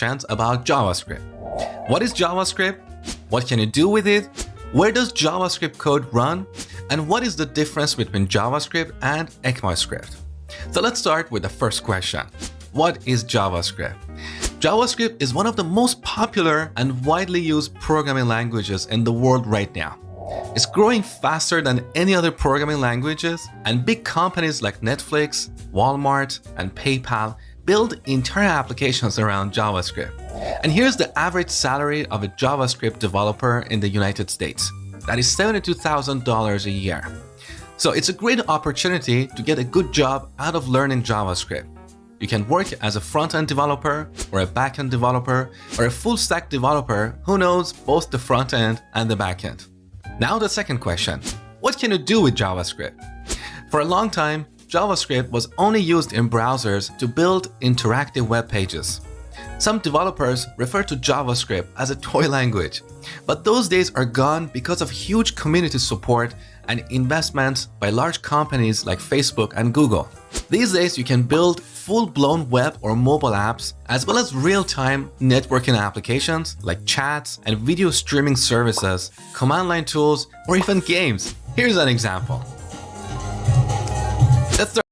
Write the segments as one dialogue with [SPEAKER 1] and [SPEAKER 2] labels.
[SPEAKER 1] About JavaScript. What is JavaScript? What can you do with it? Where does JavaScript code run? And what is the difference between JavaScript and ECMAScript? So let's start with the first question. What is JavaScript? JavaScript is one of the most popular and widely used programming languages in the world right now. It's growing faster than any other programming languages, and big companies like Netflix, Walmart, and PayPal build entire applications around JavaScript. And here's the average salary of a JavaScript developer in the United States. That is $72,000 a year. So it's a great opportunity to get a good job out of learning JavaScript. You can work as a front-end developer, or a back-end developer, or a full-stack developer who knows both the front-end and the back-end. Now the second question, what can you do with JavaScript? For a long time, JavaScript was only used in browsers to build interactive web pages. Some developers refer to JavaScript as a toy language, but those days are gone because of huge community support and investments by large companies like Facebook and Google. These days, you can build full-blown web or mobile apps, as well as real-time networking applications like chats and video streaming services, command line tools, or even games. Here's an example. Let's start.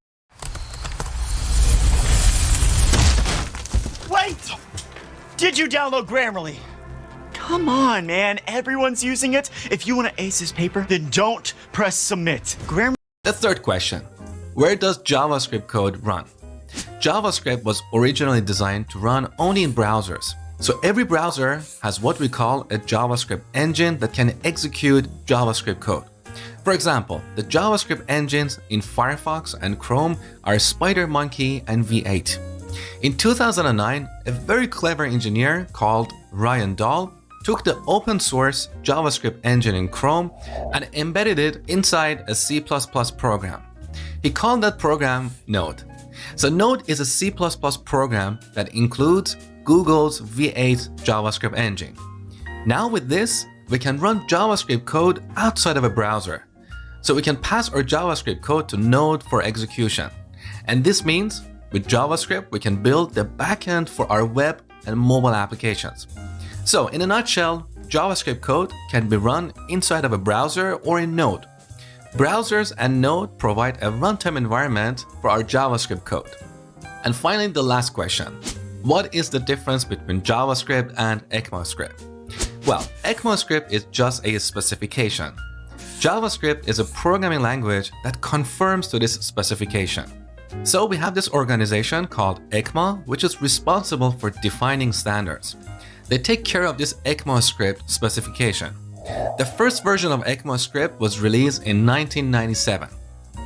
[SPEAKER 2] Wait! Did you download Grammarly? Come on, man. Everyone's using it. If you want to ace this paper, then don't press submit.
[SPEAKER 1] The third question. Where does JavaScript code run? JavaScript was originally designed to run only in browsers. So every browser has what we call a JavaScript engine that can execute JavaScript code. For example, the JavaScript engines in Firefox and Chrome are SpiderMonkey and V8. In 2009, a very clever engineer called Ryan Dahl took the open source JavaScript engine in Chrome and embedded it inside a C++ program. He called that program Node. So Node is a C++ program that includes Google's V8 JavaScript engine. Now with this, we can run JavaScript code outside of a browser. So we can pass our JavaScript code to Node for execution. And this means with JavaScript, we can build the backend for our web and mobile applications. So in a nutshell, JavaScript code can be run inside of a browser or in Node. Browsers and Node provide a runtime environment for our JavaScript code. And finally, the last question. What is the difference between JavaScript and ECMAScript? Well, ECMAScript is just a specification. JavaScript is a programming language that conforms to this specification. So we have this organization called ECMA, which is responsible for defining standards. They take care of this ECMAScript specification. The first version of ECMAScript was released in 1997.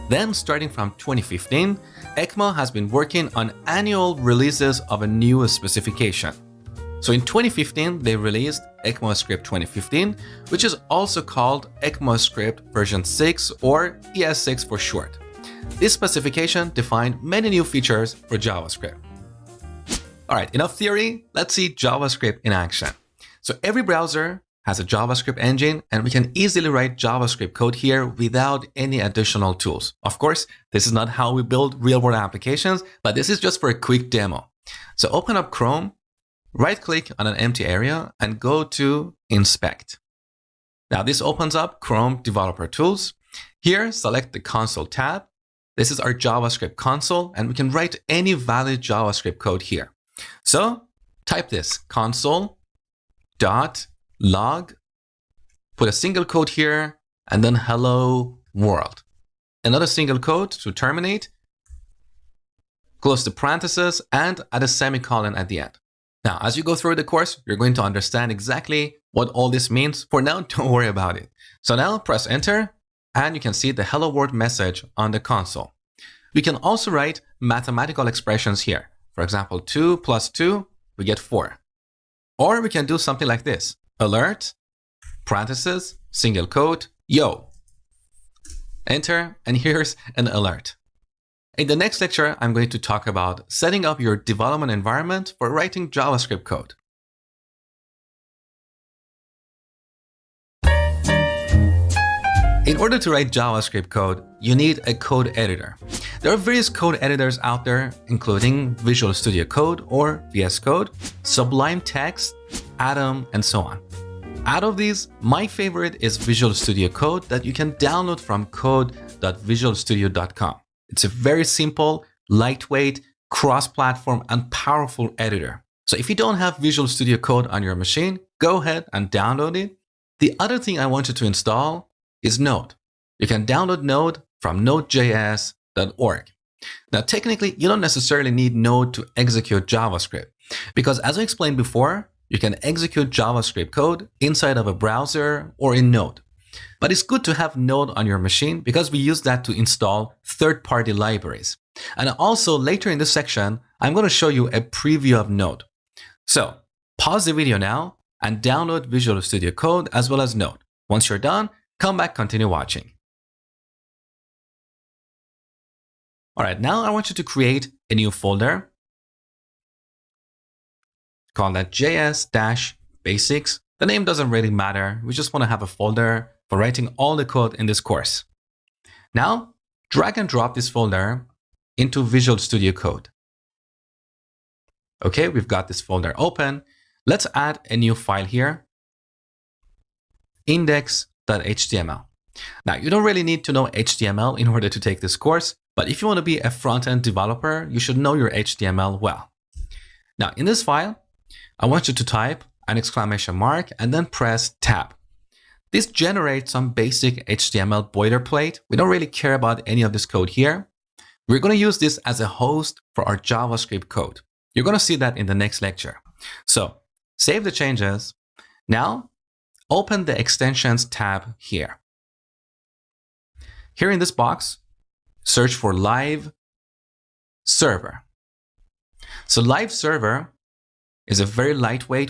[SPEAKER 1] Then, starting from 2015, ECMA has been working on annual releases of a new specification. So in 2015, they released ECMAScript 2015, which is also called ECMAScript version 6 or ES6 for short. This specification defined many new features for JavaScript. Alright, enough theory, let's see JavaScript in action. So every browser has a JavaScript engine, and we can easily write JavaScript code here without any additional tools. Of course, this is not how we build real-world applications, but this is just for a quick demo. So open up Chrome, right-click on an empty area, and go to Inspect. Now this opens up Chrome Developer Tools. Here, select the Console tab. This is our JavaScript console, and we can write any valid JavaScript code here. So type this, console.log, put a single quote here, and then hello world. Another single quote to terminate, close the parentheses, and add a semicolon at the end. Now, as you go through the course, you're going to understand exactly what all this means. For now, don't worry about it. So now press enter, and you can see the hello world message on the console. We can also write mathematical expressions here. For example, 2 plus 2, we get 4. Or we can do something like this. Alert, parentheses, single quote, yo. Enter, and here's an alert. In the next lecture, I'm going to talk about setting up your development environment for writing JavaScript code. In order to write JavaScript code, you need a code editor. There are various code editors out there, including Visual Studio Code or VS Code, Sublime Text, Atom, and so on. Out of these, my favorite is Visual Studio Code that you can download from code.visualstudio.com. It's a very simple, lightweight, cross-platform, and powerful editor. So if you don't have Visual Studio Code on your machine, go ahead and download it. The other thing I want you to install is Node. You can download Node from nodejs.org. Now, technically, you don't necessarily need Node to execute JavaScript because, as I explained before, you can execute JavaScript code inside of a browser or in Node. But it's good to have Node on your machine because we use that to install third-party libraries. And also later in this section, I'm going to show you a preview of Node. So pause the video now and download Visual Studio Code as well as Node. Once you're done, come back, continue watching. All right, now I want you to create a new folder. Call that JS-Basics. The name doesn't really matter. We just want to have a folder for writing all the code in this course. Now, drag and drop this folder into Visual Studio Code. Okay, we've got this folder open. Let's add a new file here, index.html. Now, you don't really need to know HTML in order to take this course, but if you want to be a front-end developer, you should know your HTML well. Now, in this file, I want you to type an exclamation mark and then press tab. This generates some basic HTML boilerplate. We don't really care about any of this code here. We're going to use this as a host for our JavaScript code. You're going to see that in the next lecture. So save the changes. Now open the extensions tab here. Here in this box, search for live server. So live server is a very lightweight